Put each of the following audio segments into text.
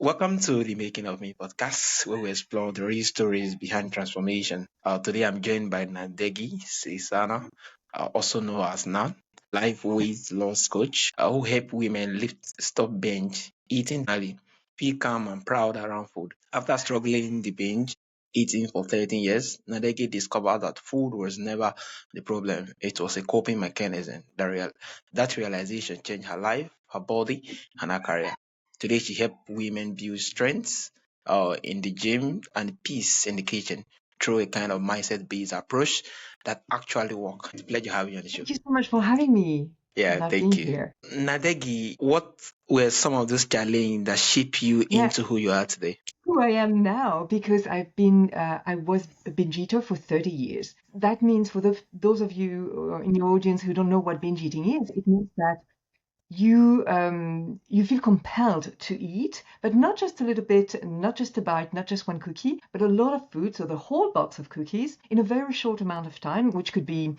Welcome to the Making of Me podcast, where we explore the real stories behind transformation. Today, I'm joined by Nadege Saysana, also known as Nan, life weight loss coach, who help women lift, stop binge eating early, feel calm and proud around food. After struggling the binge eating for 13 years, Nadege discovered that food was never the problem; it was a coping mechanism. That realization changed her life, her body, and her career. Today, she helps women build strength in the gym and peace in the kitchen through a kind of mindset based approach that actually works. It's a pleasure having you on the show. Thank you so much for having me. I Yeah, love being thank you. here. Nadegi, what were some of those challenges that shape you Yeah, into who you are today? who I am now because I was a binge eater for 30 years. That means for those of you in your audience who don't know what binge eating is, it means that you feel compelled to eat, but not just a little bit, not just a bite, not just one cookie, but a lot of food, so the whole box of cookies in a very short amount of time, which could be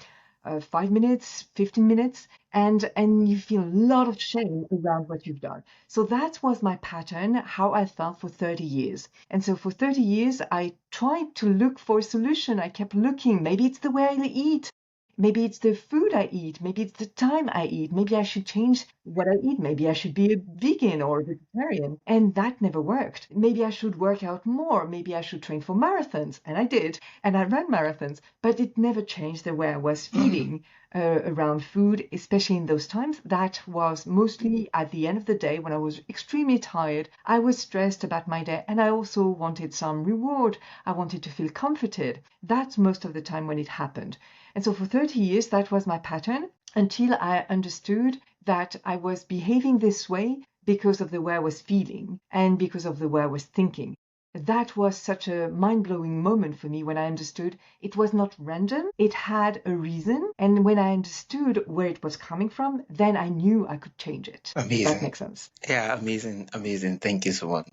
5 minutes, 15 minutes, and you feel a lot of shame around what you've done. So that was my pattern, how I felt for 30 years. And so for 30 years, I tried to look for a solution. I kept looking. Maybe it's the way I eat. Maybe it's the food I eat. Maybe it's the time I eat. Maybe I should change what I eat. Maybe I should be a vegan or a vegetarian. And that never worked. Maybe I should work out more. Maybe I should train for marathons. And I did. And I ran marathons. But it never changed the way I was feeling around food, especially in those times. That was mostly at the end of the day when I was extremely tired. I was stressed about my day. And I also wanted some reward. I wanted to feel comforted. That's most of the time when it happened. And so for 30 years, that was my pattern until I understood that I was behaving this way because of the way I was feeling and because of the way I was thinking. That was such a mind blowing moment for me when I understood it was not random, it had a reason. And when I understood where it was coming from, then I knew I could change it, if that Amazing. makes sense. Yeah, amazing, amazing. Thank you so much.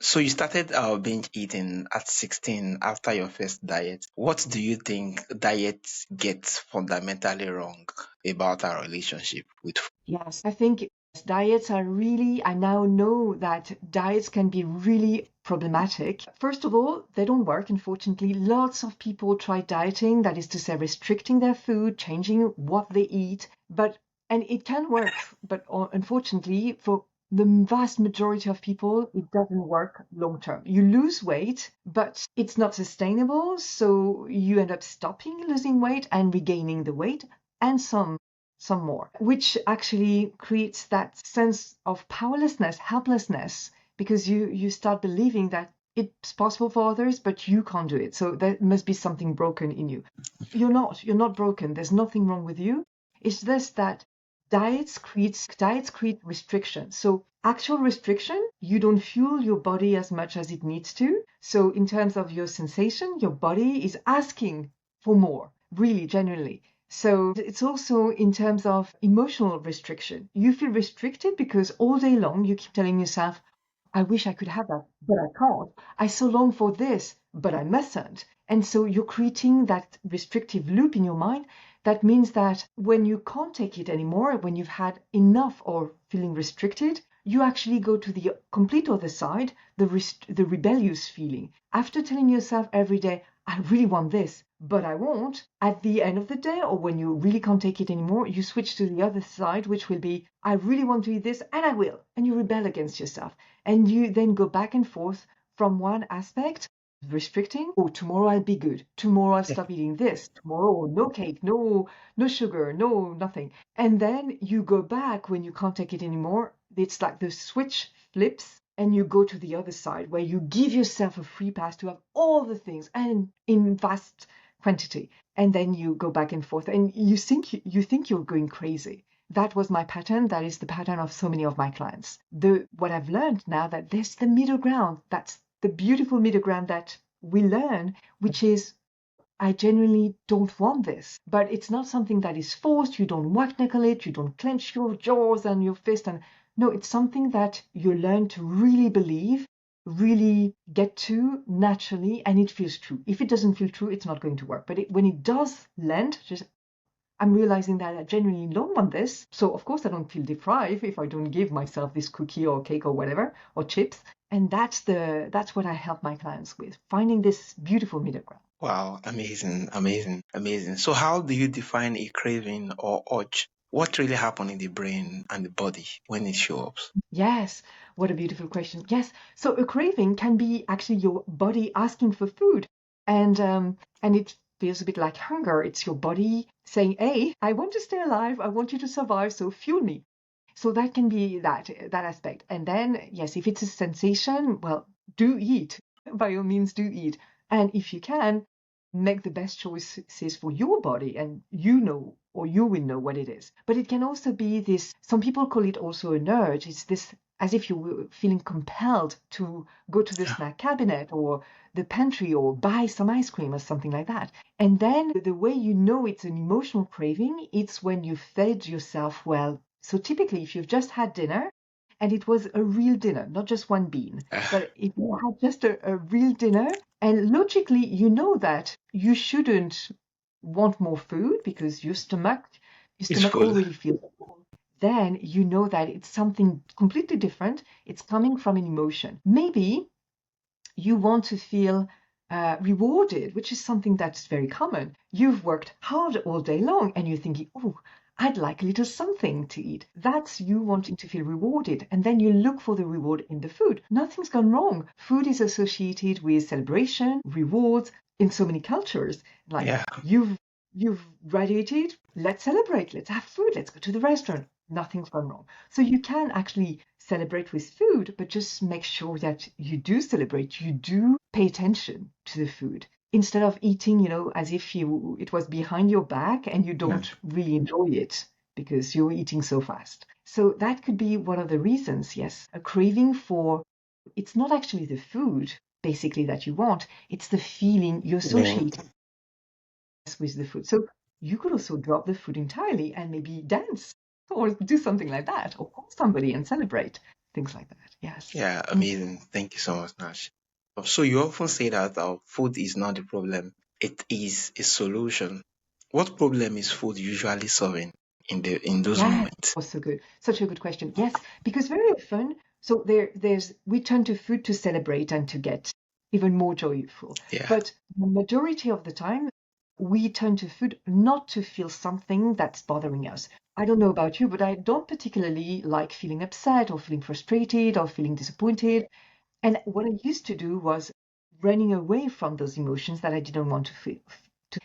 So you started binge eating at 16 after your first diet. What do you think diets get fundamentally wrong about our relationship with food? Yes, I think diets are really, I now know that diets can be really problematic. First of all, they don't work, unfortunately. Lots of people try dieting, that is to say, restricting their food, changing what they eat, and it can work, but unfortunately, for the vast majority of people, it doesn't work long term. You lose weight, but it's not sustainable, so you end up stopping losing weight and regaining the weight, and some more, which actually creates that sense of powerlessness, helplessness, because you start believing that it's possible for others, but you can't do it. So there must be something broken in you. You're not broken. There's nothing wrong with you. It's just that diets create restriction. So actual restriction, you don't fuel your body as much as it needs to. So in terms of your sensation, your body is asking for more, really, genuinely. So it's also in terms of emotional restriction. You feel restricted because all day long you keep telling yourself, I wish I could have that, but I can't. I so long for this, but I mustn't. And so you're creating that restrictive loop in your mind. That means that when you can't take it anymore, when you've had enough or feeling restricted, you actually go to the complete other side, the rebellious feeling. After telling yourself every day, I really want this, but I won't, at the end of the day, or when you really can't take it anymore, you switch to the other side, which will be, I really want to eat this, and I will. And you rebel against yourself. And you then go back and forth from one aspect, restricting, oh, tomorrow I'll be good. Tomorrow I'll stop eating this. Tomorrow, no cake, no sugar, no nothing. And then you go back when you can't take it anymore. It's like the switch flips and you go to the other side where you give yourself a free pass to have all the things and in vast quantity. And then you go back and forth and you think you're going crazy. That was my pattern. That is the pattern of so many of my clients. What I've learned now that there's the middle ground. That's the beautiful middle ground that we learn, which is I genuinely don't want this. But it's not something that is forced. You don't white knuckle it. You don't clench your jaws and your fist. And no, it's something that you learn to really believe, really get to naturally, and it feels true. If it doesn't feel true, it's not going to work. But when it does land, just I'm realizing that I genuinely don't want this. So of course I don't feel deprived if I don't give myself this cookie or cake or whatever, or chips. And that's what I help my clients with, finding this beautiful middle ground. Wow, amazing, amazing, amazing. So how do you define a craving or urge? What really happens in the brain and the body when it shows up? Yes, what a beautiful question. Yes, so a craving can be actually your body asking for food, and it feels a bit like hunger. It's your body saying, "Hey, I want to stay alive. I want you to survive, so fuel me." So that can be that aspect. And then, yes, if it's a sensation, well, do eat. By all means, do eat. And if you can, make the best choices for your body, and you know, or you will know what it is. But it can also be this, some people call it also an urge. It's this as if you were feeling compelled to go to the Yeah, snack cabinet or the pantry or buy some ice cream or something like that. And then the way you know it's an emotional craving, it's when you fed yourself well. So typically, if you've just had dinner and it was a real dinner, not just one bean, but if you had just a real dinner, and logically, you know that you shouldn't want more food because your it's stomach full. already feels full. Then you know that it's something completely different. It's coming from an emotion. Maybe you want to feel rewarded, which is something that's very common. You've worked hard all day long and you're thinking, oh, I'd like a little something to eat. That's you wanting to feel rewarded. And then you look for the reward in the food. Nothing's gone wrong. Food is associated with celebration, rewards in so many cultures. Like Yeah, you've graduated, let's celebrate, let's have food, let's go to the restaurant. Nothing's gone wrong. So you can actually celebrate with food, but just make sure that you do celebrate, you do pay attention to the food instead of eating, as if it was behind your back and you yeah, don't really enjoy it because you're eating so fast. So that could be one of the reasons, yes, a craving for it's not actually the food basically that you want, it's the feeling you yeah, associate with the food. So you could also drop the food entirely and maybe dance or do something like that, or call somebody and celebrate things like that. Yes. yeah, Mm. amazing. Thank you so much, Nash. So you often say that food is not the problem; it is a solution. What problem is food usually solving in those Yes, moments? also good. Such a good question. Yes, because very often, so there's we turn to food to celebrate and to get even more joyful. Yeah, But the majority of the time, we turn to food not to feel something that's bothering us. I don't know about you, but I don't particularly like feeling upset or feeling frustrated or feeling disappointed. And what I used to do was running away from those emotions that I didn't want to feel.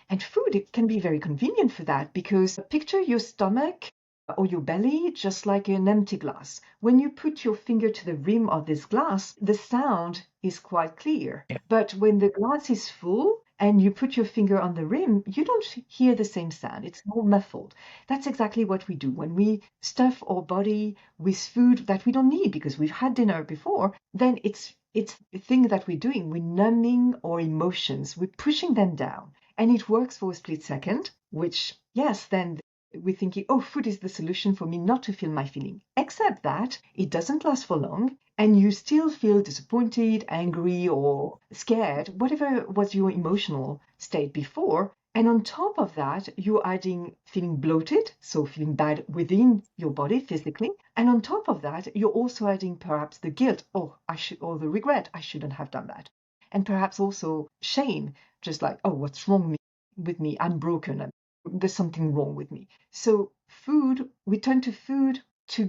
And food, it can be very convenient for that because picture your stomach or your belly just like an empty glass. When you put your finger to the rim of this glass, the sound is quite clear. yeah, But when the glass is full and you put your finger on the rim, you don't hear the same sound. It's more muffled. That's exactly what we do when we stuff our body with food that we don't need because we've had dinner before. Then it's a thing that we're doing. We're numbing our emotions. We're pushing them down. And it works for a split second, which, yes, then we're thinking, oh, food is the solution for me not to feel my feeling. Except that it doesn't last for long, and you still feel disappointed, angry, or scared, whatever was your emotional state before. And on top of that, you're adding feeling bloated, so feeling bad within your body physically. And on top of that, you're also adding perhaps the guilt, oh, I should, or the regret, I shouldn't have done that. And perhaps also shame, just like, oh, what's wrong with me? I'm broken. There's something wrong with me. So food, we turn to food to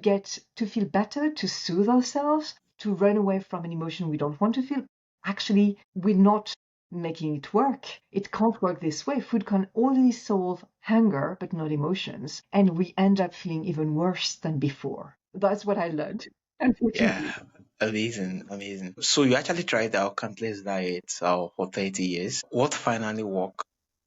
feel better, to soothe ourselves, to run away from an emotion we don't want to feel. Actually, we're not making it work. It can't work this way. Food can only solve hunger, but not emotions. And we end up feeling even worse than before. That's what I learned, yeah. unfortunately. Amazing, amazing. So you actually tried out countless diets for 30 years. What finally worked,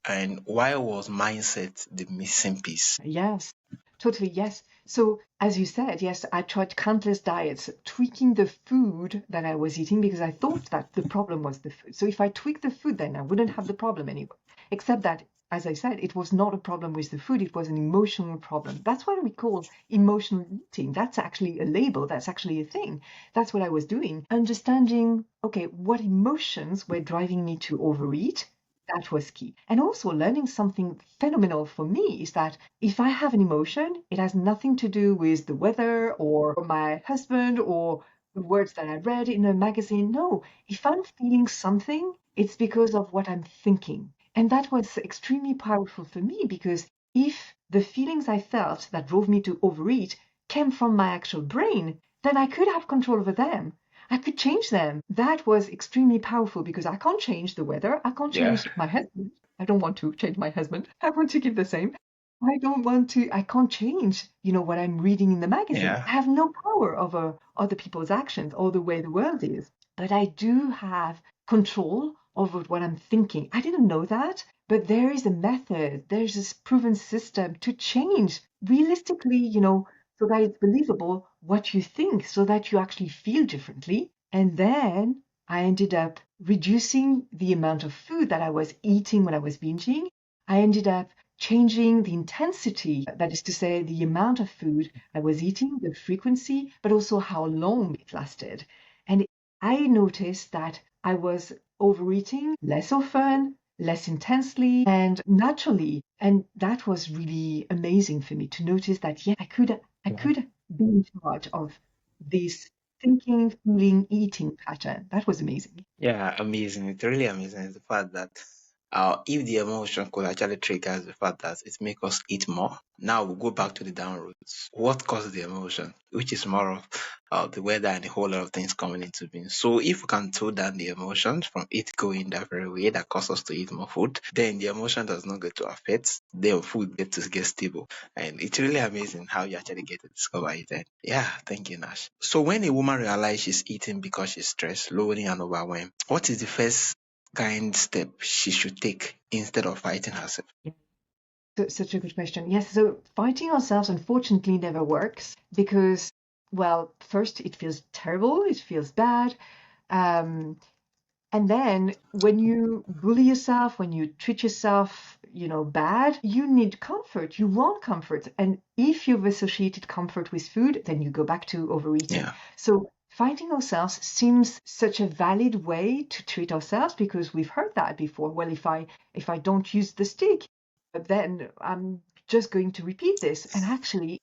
and why was mindset the missing piece? Yes, totally. Yes. So, as you said, yes, I tried countless diets, tweaking the food that I was eating because I thought that the problem was the food. So, if I tweaked the food, then I wouldn't have the problem anyway. Except that, as I said, it was not a problem with the food, it was an emotional problem. That's what we call emotional eating. That's actually a label, that's actually a thing. That's what I was doing. Understanding, okay, what emotions were driving me to overeat That was key. And also learning something phenomenal for me is that if I have an emotion, it has nothing to do with the weather or my husband or the words that I read in a magazine. No, if I'm feeling something, it's because of what I'm thinking. And that was extremely powerful for me because if the feelings I felt that drove me to overeat came from my actual brain, then I could have control over them. I could change them. That was extremely powerful because I can't change the weather. I can't Yeah. change my husband. I don't want to change my husband. I want to keep the same. I can't change, what I'm reading in the magazine. Yeah. I have no power over other people's actions or the way the world is. But I do have control over what I'm thinking. I didn't know that, but there is a method, there's this proven system to change realistically, so that it's believable what you think, so that you actually feel differently. And then I ended up reducing the amount of food that I was eating when I was binging. I ended up changing the intensity, that is to say, the amount of food I was eating, the frequency, but also how long it lasted. And I noticed that I was overeating less often, less intensely, and naturally. And that was really amazing for me to notice that, yeah, I could be in charge of this thinking, feeling, eating pattern. That was amazing. Yeah, amazing. It's really amazing. It's the fact that if the emotion could actually trigger the fact that it makes us eat more. Now we'll go back to the down roads. What caused the emotion? Which is more of the weather and a whole lot of things coming into being. So if we can tone down the emotions from it going that very way that causes us to eat more food, then the emotion does not get to affect, then food gets to get stable. And it's really amazing how you actually get to discover it. And yeah, thank you, Nash. So when a woman realizes she's eating because she's stressed, lonely, and overwhelmed, what is the first kind step she should take instead of fighting herself? Yeah. Such a good question. Yes, so fighting ourselves unfortunately never works because, well, first it feels terrible, it feels bad. Um, And then when you bully yourself, when you treat yourself, bad, you need comfort. You want comfort. And if you've associated comfort with food, then you go back to overeating. Yeah. So fighting ourselves seems such a valid way to treat ourselves because we've heard that before. Well, if I don't use the stick, then I'm just going to repeat this. And actually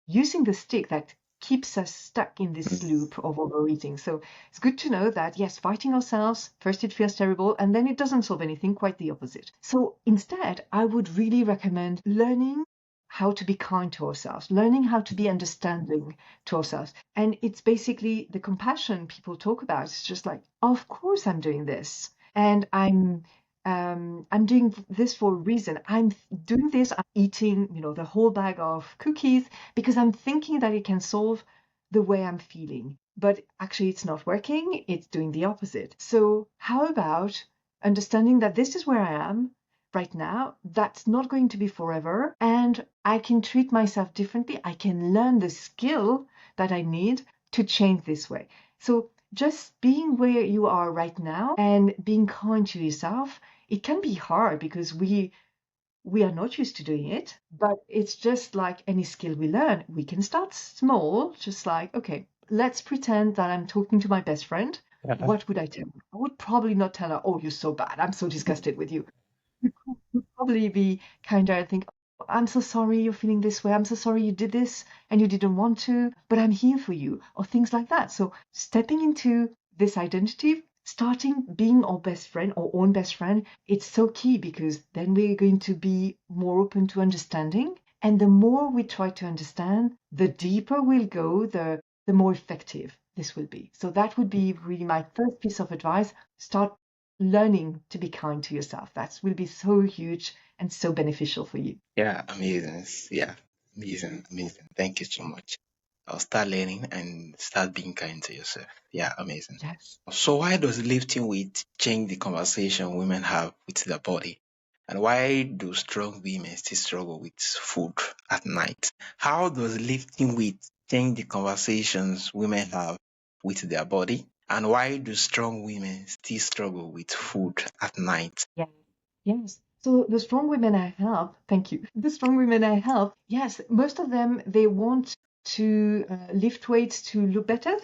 using the stick that keeps us stuck in this loop of overeating. So it's good to know that, yes, fighting ourselves, first it feels terrible, and then it doesn't solve anything, quite the opposite. So instead, I would really recommend learning how to be kind to ourselves, learning how to be understanding to ourselves. And it's basically the compassion people talk about. It's just like, of course I'm doing this. And I'm doing this for a reason. I'm doing this, I'm eating, the whole bag of cookies because I'm thinking that it can solve the way I'm feeling. But actually, it's not working, it's doing the opposite. So, how about understanding that this is where I am right now? That's not going to be forever, and I can treat myself differently. I can learn the skill that I need to change this way. So, just being where you are right now and being kind to yourself, it can be hard because we are not used to doing it, but it's just like any skill we learn. We can start small, just like, okay, let's pretend that I'm talking to my best friend. Yeah. What would I tell her? I would probably not tell her, oh, you're so bad. I'm so disgusted with you. You'd probably be kinder and think, "Oh, I'm so sorry you're feeling this way. I'm so sorry you did this and you didn't want to, but I'm here for you," or things like that. So stepping into this identity, starting being our best friend, our own best friend, it's so key because then we're going to be more open to understanding. And the more we try to understand, the deeper we'll go, the more effective this will be. So that would be really my first piece of advice. Start learning to be kind to yourself. That will be so huge and so beneficial for you. Yeah, amazing. Yeah, amazing, amazing. Thank you so much. I'll start learning and start being kind to yourself. Yeah, amazing. Yes. So why does lifting weight change the conversation women have with their body? And why do strong women still struggle with food at night? How does lifting weight change the conversations women have with their body? And why do strong women still struggle with food at night? Yeah. Yes. So the strong women I help, thank you. The strong women I help, yes, most of them they want to lift weights to look better.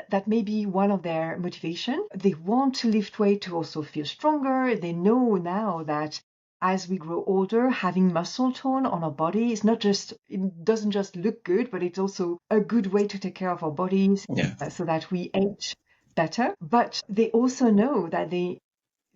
that may be one of their motivation. They want to lift weight to also feel stronger. They know now that as we grow older, having muscle tone on our body is not just, it doesn't just look good, but it's also a good way to take care of our bodies Yeah. so that we age better. But they also know that they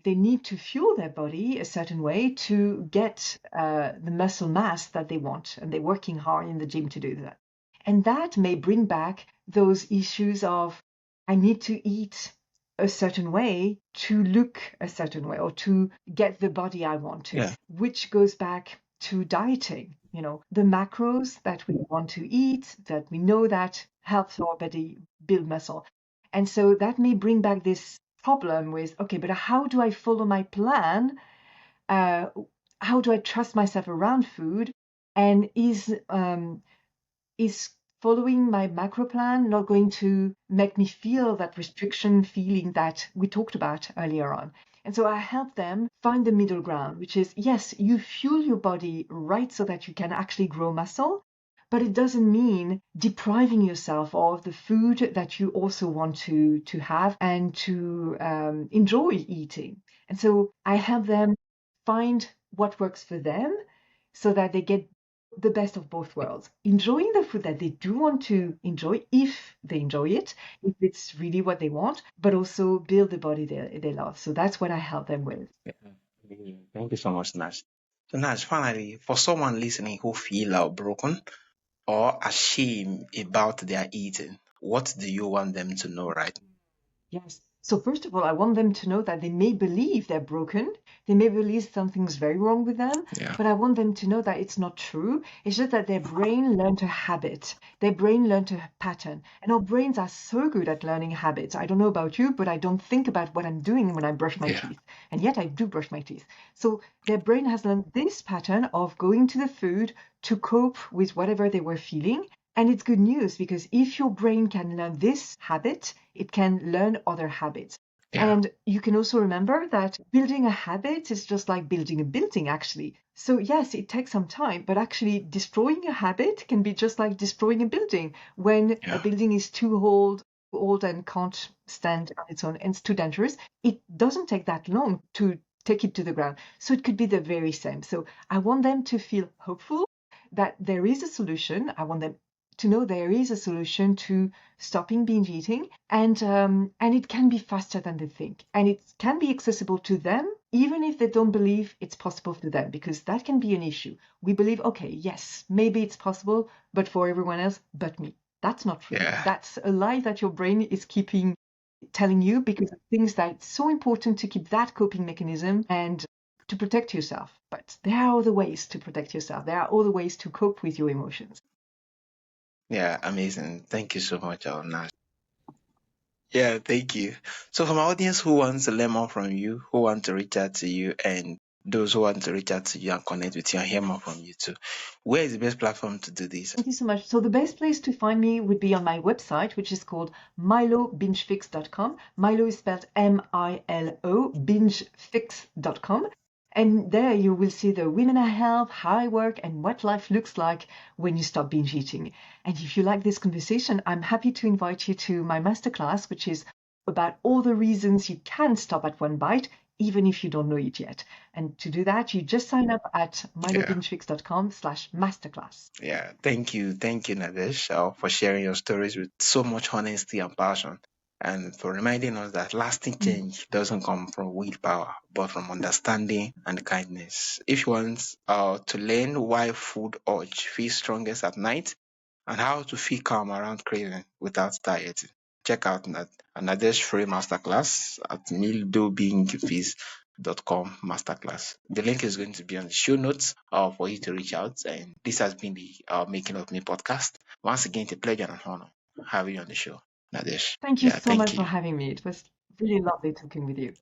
need to fuel their body a certain way to get the muscle mass that they want. And they're working hard in the gym to do that. And that may bring back those issues of, I need to eat a certain way to look a certain way or to get the body I want to, Yeah. which goes back to dieting. You know, the macros that we want to eat, that we know that helps our body build muscle. And so that may bring back this problem with, okay, but how do I follow my plan? Uh, how do I trust myself around food? And is following my macro plan not going to make me feel that restriction feeling that we talked about earlier on? And so I help them find the middle ground, which is yes, you fuel your body right so that you can actually grow muscle, but it doesn't mean depriving yourself of the food that you also want to have and to enjoy eating. And so I help them find what works for them so that they get the best of both worlds, enjoying the food that they do want to enjoy if they enjoy it, if it's really what they want, but also build the body they love. So that's what I help them with. Yeah. Thank you so much, Nash. So, Nash, finally, for someone listening who feel broken or ashamed about their eating, what do you want them to know right? Yes. So first of all, I want them to know that they may believe they're broken. They may believe something's very wrong with them, Yeah. but I want them to know that it's not true. It's just that their brain learned a habit. Their brain learned a pattern. And our brains are so good at learning habits. I don't know about you, but I don't think about what I'm doing when I brush my Yeah. teeth. And yet I do brush my teeth. So their brain has learned this pattern of going to the food to cope with whatever they were feeling. And it's good news because if your brain can learn this habit, it can learn other habits. Yeah. And you can also remember that building a habit is just like building a building, actually. So, yes, it takes some time, but actually, destroying a habit can be just like destroying a building. When a Yeah. building is too old and can't stand on its own and it's too dangerous, it doesn't take that long to take it to the ground. So, it could be the very same. So, I want them to feel hopeful that there is a solution. I want them to know there is a solution to stopping binge eating, and it can be faster than they think, and it can be accessible to them even if they don't believe it's possible for them, because that can be an issue. We believe, okay, yes, maybe it's possible, but for everyone else but me. That's not true. Yeah. That's a lie that your brain is keeping telling you because of things that it's so important to keep that coping mechanism and to protect yourself. But there are other ways to protect yourself. There are other ways to cope with your emotions. Yeah. Amazing. Thank you so much, Nash. Yeah, thank you. So, for my audience who wants to learn more from you, who want to reach out to you, and those who want to reach out to you and connect with you and hear more from you too, where is the best platform to do this? Thank you so much. So the best place to find me would be on my website, which is called milobingefix.com. Milo is spelled Milo, bingefix.com. And there you will see the women I help, how I work, and what life looks like when you stop binge eating. And if you like this conversation, I'm happy to invite you to my masterclass, which is about all the reasons you can stop at one bite, even if you don't know it yet. And to do that, you just sign up at Yeah. milobingefix.com/masterclass. Yeah. Thank you, Nadesh, for sharing your stories with so much honesty and passion. And for reminding us that lasting Mm. change doesn't come from willpower, but from understanding and kindness. If you want to learn why food urge feels strongest at night, and how to feel calm around craving without dieting. Check out Nadesh free masterclass at mealdobeinggifis.com masterclass. The link is going to be on the show notes for you to reach out. And this has been the Making of Me podcast. Once again, it's a pleasure and an honor having you on the show, Nadesh. Thank you Yeah, so thank much for you. having me. It was really lovely talking with you.